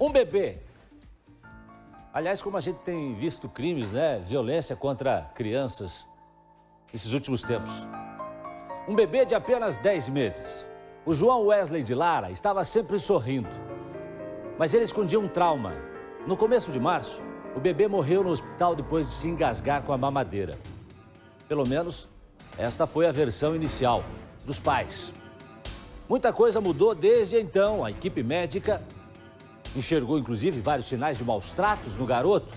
Um bebê. Aliás, como a gente tem visto crimes, né? Violência contra crianças nesses últimos tempos. Um bebê de apenas 10 meses. O João Wesley de Lara estava sempre sorrindo. Mas ele escondia um trauma. No começo de março, o bebê morreu no hospital depois de se engasgar com a mamadeira. Pelo menos, esta foi a versão inicial dos pais. Muita coisa mudou desde então. A equipe médica enxergou, inclusive, vários sinais de maus tratos no garoto.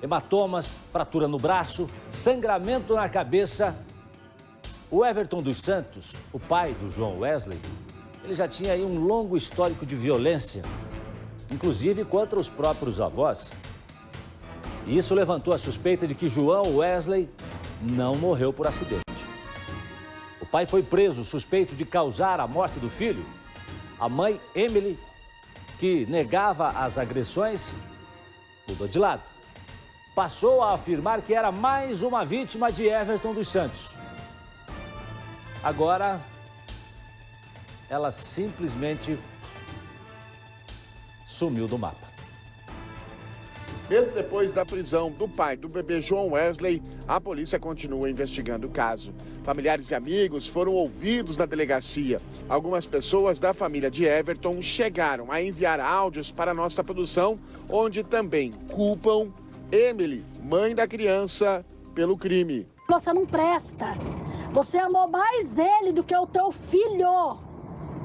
Hematomas, fratura no braço, sangramento na cabeça. O Everton dos Santos, o pai do João Wesley, ele já tinha aí um longo histórico de violência, inclusive contra os próprios avós. E isso levantou a suspeita de que João Wesley não morreu por acidente. O pai foi preso suspeito de causar a morte do filho. A mãe, Emily, que negava as agressões, mudou de lado. Passou a afirmar que era mais uma vítima de Everton dos Santos. Agora, ela simplesmente sumiu do mapa. Mesmo depois da prisão do pai do bebê João Wesley, a polícia continua investigando o caso. Familiares e amigos foram ouvidos na delegacia. Algumas pessoas da família de Everton chegaram a enviar áudios para a nossa produção, onde também culpam Emily, mãe da criança, pelo crime. Você não presta. Você amou mais ele do que o teu filho.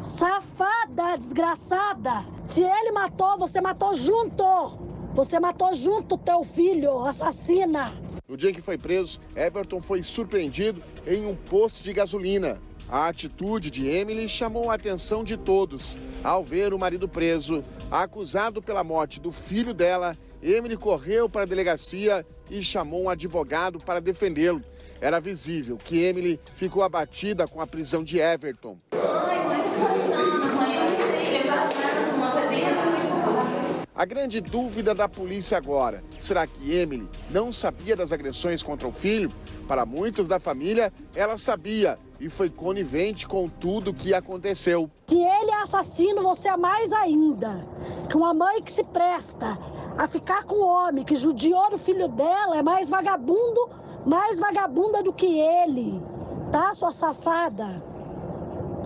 Safada, desgraçada. Se ele matou, você matou junto. Você matou junto teu filho, assassina. No dia em que foi preso, Everton foi surpreendido em um posto de gasolina. A atitude de Emily chamou a atenção de todos. Ao ver o marido preso, acusado pela morte do filho dela, Emily correu para a delegacia e chamou um advogado para defendê-lo. Era visível que Emily ficou abatida com a prisão de Everton. A grande dúvida da polícia agora, será que Emily não sabia das agressões contra o filho? Para muitos da família, ela sabia e foi conivente com tudo o que aconteceu. Se ele é assassino, você é mais ainda. Que uma mãe que se presta a ficar com o homem que judiou do filho dela é mais vagabundo, mais vagabunda do que ele. Tá, sua safada?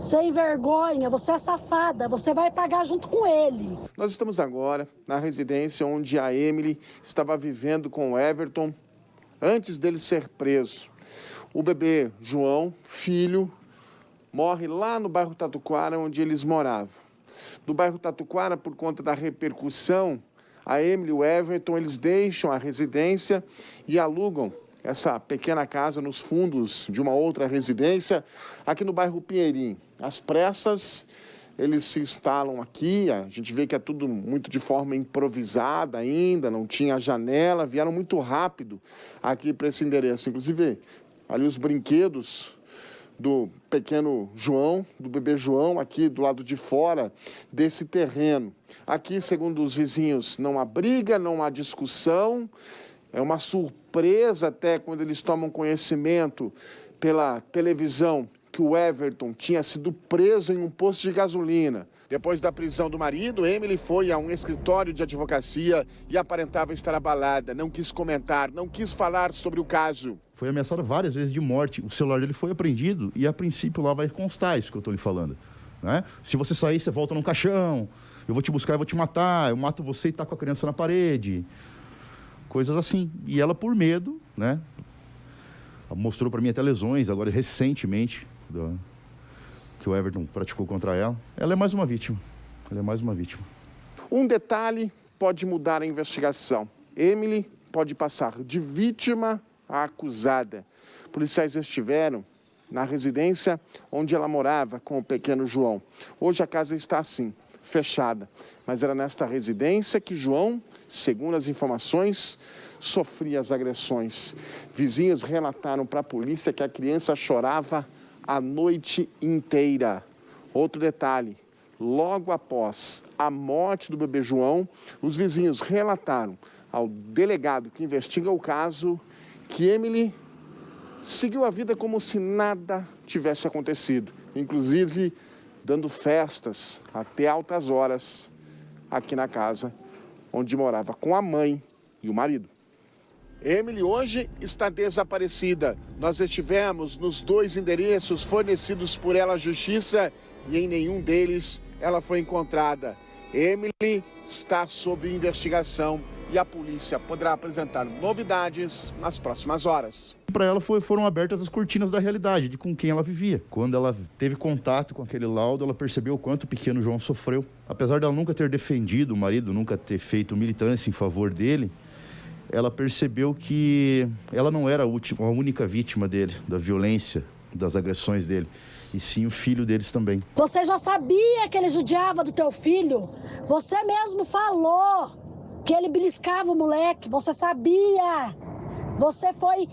Sem vergonha, você é safada, você vai pagar junto com ele. Nós estamos agora na residência onde a Emily estava vivendo com o Everton antes dele ser preso. O bebê João, filho, morre lá no bairro Tatuquara, onde eles moravam. No bairro Tatuquara, por conta da repercussão, a Emily e o Everton, eles deixam a residência e alugam essa pequena casa nos fundos de uma outra residência, aqui no bairro Pinheirinho. Às pressas, eles se instalam aqui, a gente vê que é tudo muito de forma improvisada ainda, não tinha janela, vieram muito rápido aqui para esse endereço. Inclusive, ali os brinquedos do pequeno João, do bebê João, aqui do lado de fora desse terreno. Aqui, segundo os vizinhos, não há briga, não há discussão. É uma surpresa até quando eles tomam conhecimento pela televisão que o Everton tinha sido preso em um posto de gasolina. Depois da prisão do marido, Emily foi a um escritório de advocacia e aparentava estar abalada. Não quis comentar, não quis falar sobre o caso. Foi ameaçado várias vezes de morte. O celular dele foi apreendido e, a princípio, lá vai constar isso que eu estou lhe falando. Né? Se você sair, você volta num caixão. Eu vou te buscar, eu vou te matar. Eu mato você e tá com a criança na parede. Coisas assim. E ela, por medo, né, mostrou para mim até lesões, agora recentemente, que o Everton praticou contra ela. Ela é mais uma vítima. Ela é mais uma vítima. Um detalhe pode mudar a investigação. Emily pode passar de vítima a acusada. Policiais estiveram na residência onde ela morava com o pequeno João. Hoje a casa está assim, fechada. Mas era nesta residência que João, segundo as informações, sofria as agressões. Vizinhos relataram para a polícia que a criança chorava a noite inteira. Outro detalhe, logo após a morte do bebê João, os vizinhos relataram ao delegado que investiga o caso que Emily seguiu a vida como se nada tivesse acontecido, inclusive dando festas até altas horas aqui na casa onde morava com a mãe e o marido. Emily hoje está desaparecida. Nós estivemos nos 2 endereços fornecidos por ela à justiça e em nenhum deles ela foi encontrada. Emily está sob investigação e a polícia poderá apresentar novidades nas próximas horas. Para ela foram abertas as cortinas da realidade, de com quem ela vivia. Quando ela teve contato com aquele laudo, ela percebeu o quanto o pequeno João sofreu. Apesar dela nunca ter defendido o marido, nunca ter feito militância em favor dele, ela percebeu que ela não era a única vítima dele, da violência, das agressões dele, e sim o filho deles também. Você já sabia que ele judiava do teu filho? Você mesmo falou que ele beliscava o moleque, você sabia. Você foi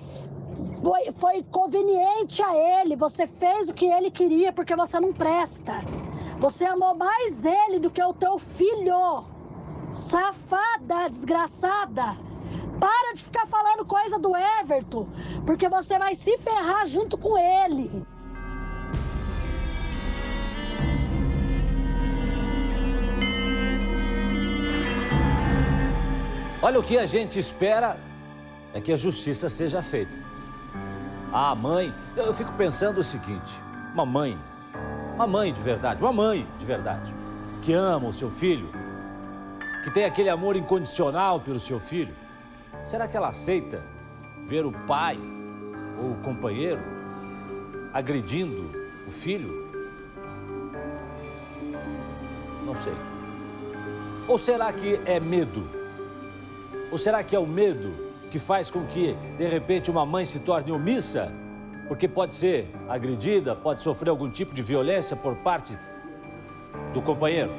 conveniente a ele, você fez o que ele queria porque você não presta. Você amou mais ele do que o teu filho. Safada, desgraçada. Para de ficar falando coisa do Everton, porque você vai se ferrar junto com ele. Olha, o que a gente espera é que a justiça seja feita. A mãe, eu fico pensando o seguinte, uma mãe de verdade, que ama o seu filho, que tem aquele amor incondicional pelo seu filho, será que ela aceita ver o pai ou o companheiro agredindo o filho? Não sei. Ou será que é medo? Ou será que é o medo que faz com que, de repente, uma mãe se torne omissa? Porque pode ser agredida, pode sofrer algum tipo de violência por parte do companheiro?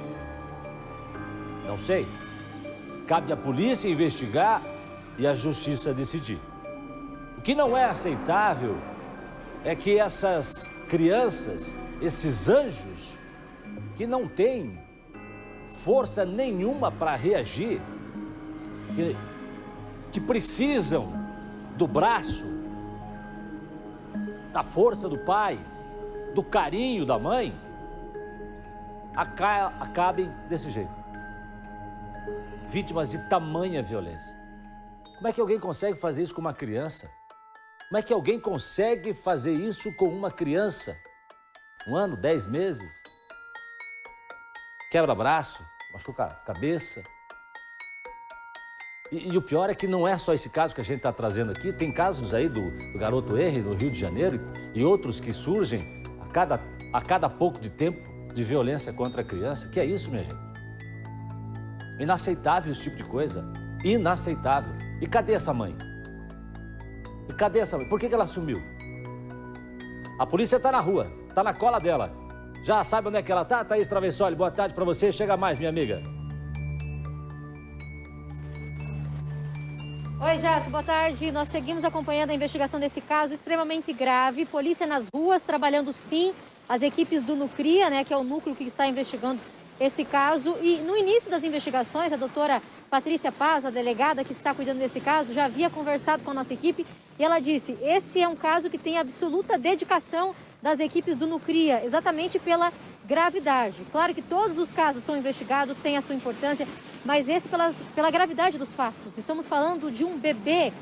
Não sei. Cabe à polícia investigar e a justiça decidir. O que não é aceitável é que essas crianças, esses anjos, que não têm força nenhuma para reagir, que precisam do braço, da força do pai, do carinho da mãe, acabem desse jeito. Vítimas de tamanha violência. Como é que alguém consegue fazer isso com uma criança? Como é que alguém consegue fazer isso com uma criança? 1 ano, 10 meses? Quebra braço, machuca a cabeça. E o pior é que não é só esse caso que a gente está trazendo aqui. Tem casos aí do garoto Henry, no Rio de Janeiro, e outros que surgem a cada pouco de tempo de violência contra a criança. Que é isso, minha gente? Inaceitável esse tipo de coisa. Inaceitável. E cadê essa mãe? E cadê essa mãe? Por que ela sumiu? A polícia está na rua, está na cola dela. Já sabe onde é que ela está? Thaís Travessoli, boa tarde para você. Chega mais, minha amiga. Oi, Jasso, boa tarde. Nós seguimos acompanhando a investigação desse caso extremamente grave. Polícia nas ruas, trabalhando sim, as equipes do Nucria, né, que é o núcleo que está investigando esse caso. E no início das investigações, a doutora Patrícia Paz, a delegada que está cuidando desse caso, já havia conversado com a nossa equipe e ela disse, esse é um caso que tem absoluta dedicação das equipes do Nucria, exatamente pela gravidade. Claro que todos os casos são investigados, têm a sua importância, mas esse pela gravidade dos fatos. Estamos falando de um bebê,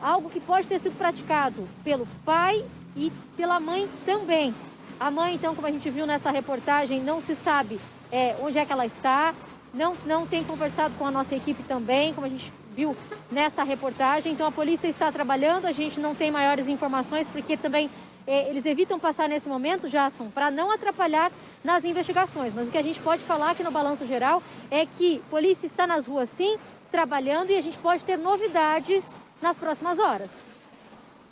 algo que pode ter sido praticado pelo pai e pela mãe também. A mãe, então, como a gente viu nessa reportagem, não se sabe onde é que ela está, não tem conversado com a nossa equipe também, como a gente viu nessa reportagem. Então a polícia está trabalhando, a gente não tem maiores informações, porque também eles evitam passar nesse momento, Jasson, para não atrapalhar nas investigações. Mas o que a gente pode falar aqui no Balanço Geral é que a polícia está nas ruas sim, trabalhando, e a gente pode ter novidades nas próximas horas.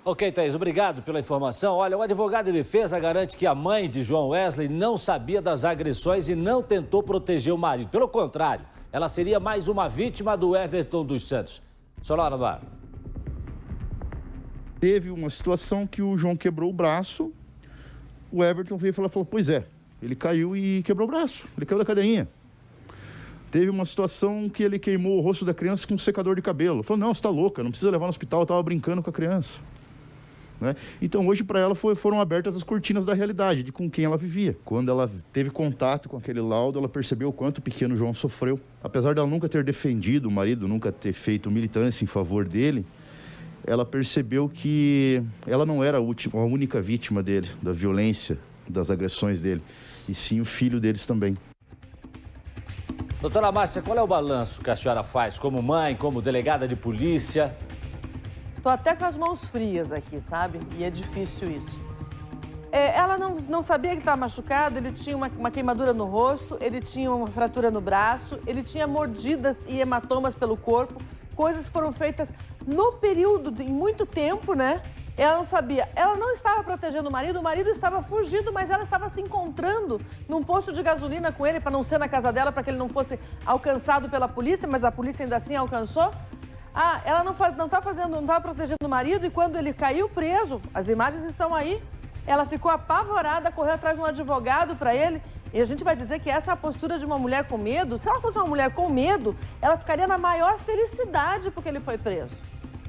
Ok, Thaís, obrigado pela informação. Olha, o advogado de defesa garante que a mãe de João Wesley não sabia das agressões e não tentou proteger o marido. Pelo contrário, ela seria mais uma vítima do Everton dos Santos. Sonora no ar. Teve uma situação que o João quebrou o braço, o Everton veio e falou, pois é, ele caiu e quebrou o braço, ele caiu da cadeirinha. Teve uma situação que ele queimou o rosto da criança com um secador de cabelo. Falou, não, você tá louca, não precisa levar no hospital, eu tava brincando com a criança. né? Então, hoje, para ela, foram abertas as cortinas da realidade, de com quem ela vivia. Quando ela teve contato com aquele laudo, ela percebeu o quanto o pequeno João sofreu. Apesar dela nunca ter defendido o marido, nunca ter feito militância em favor dele, ela percebeu que ela não era a única vítima dele, da violência, das agressões dele, e sim o filho deles também. Doutora Márcia, qual é o balanço que a senhora faz como mãe, como delegada de polícia? Tô até com as mãos frias aqui, sabe? E é difícil isso. Ela não sabia que estava machucado, ele tinha uma queimadura no rosto, ele tinha uma fratura no braço, ele tinha mordidas e hematomas pelo corpo, coisas que foram feitas no período de muito tempo, né? Ela não sabia, ela não estava protegendo o marido estava fugido, mas ela estava se encontrando num posto de gasolina com ele para não ser na casa dela, para que ele não fosse alcançado pela polícia, mas a polícia ainda assim alcançou. Ela não estava protegendo o marido e quando ele caiu preso, as imagens estão aí, ela ficou apavorada, correu atrás de um advogado para ele. E a gente vai dizer que essa é a postura de uma mulher com medo. Se ela fosse uma mulher com medo, ela ficaria na maior felicidade porque ele foi preso.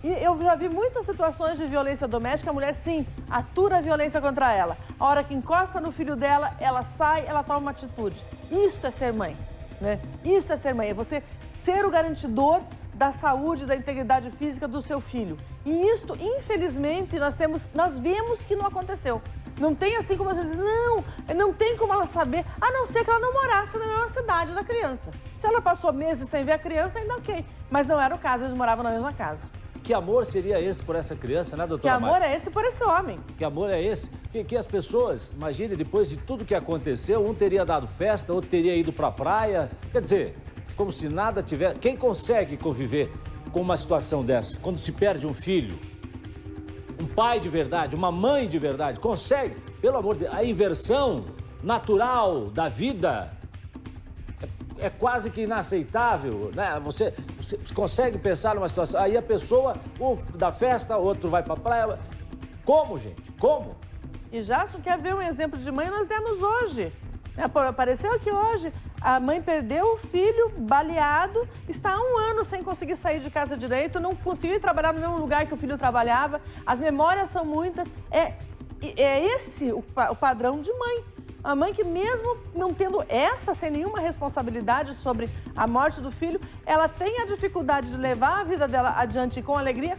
E eu já vi muitas situações de violência doméstica, a mulher, sim, atura a violência contra ela. A hora que encosta no filho dela, ela sai, ela toma uma atitude. Isso é ser mãe, né? Isso é ser mãe, é você ser o garantidor da saúde, da integridade física do seu filho. E isso, infelizmente, nós vemos que não aconteceu. Não tem assim como você diz, não tem como ela saber, a não ser que ela não morasse na mesma cidade da criança. Se ela passou meses sem ver a criança, ainda ok. Mas não era o caso, eles moravam na mesma casa. Que amor seria esse por essa criança, né, doutora Márcia? Que amor é esse por esse homem? Que amor é esse? Que as pessoas, imagine, depois de tudo que aconteceu, um teria dado festa, outro teria ido pra praia. Quer dizer, como se nada tivesse... Quem consegue conviver com uma situação dessa? Quando se perde um filho, um pai de verdade, uma mãe de verdade, consegue? Pelo amor de Deus, a inversão natural da vida é quase que inaceitável, né? Você consegue pensar numa situação, aí a pessoa, um dá festa, outro vai pra praia. Como, gente? Como? E Jason, quer ver um exemplo de mãe? Nós demos hoje. Apareceu aqui hoje, a mãe perdeu o filho baleado, está há 1 ano sem conseguir sair de casa direito, não conseguiu ir trabalhar no mesmo lugar que o filho trabalhava, as memórias são muitas. É esse o padrão de mãe. A mãe que mesmo não tendo sem nenhuma responsabilidade sobre a morte do filho, ela tem a dificuldade de levar a vida dela adiante com alegria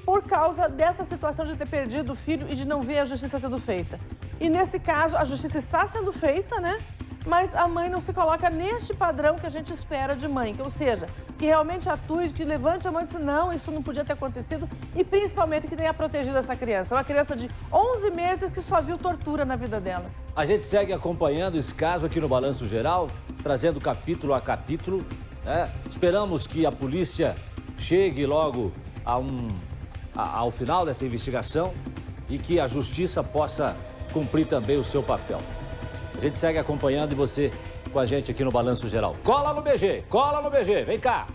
por causa dessa situação de ter perdido o filho e de não ver a justiça sendo feita. E nesse caso, a justiça está sendo feita, né? Mas a mãe não se coloca neste padrão que a gente espera de mãe, ou seja, que realmente atue, que levante a mão e diz, não, isso não podia ter acontecido, e principalmente que tenha protegido essa criança. Uma criança de 11 meses que só viu tortura na vida dela. A gente segue acompanhando esse caso aqui no Balanço Geral, trazendo capítulo a capítulo, né? Esperamos que a polícia chegue logo ao final dessa investigação e que a justiça possa cumprir também o seu papel. A gente segue acompanhando e você com a gente aqui no Balanço Geral. Cola no BG, vem cá!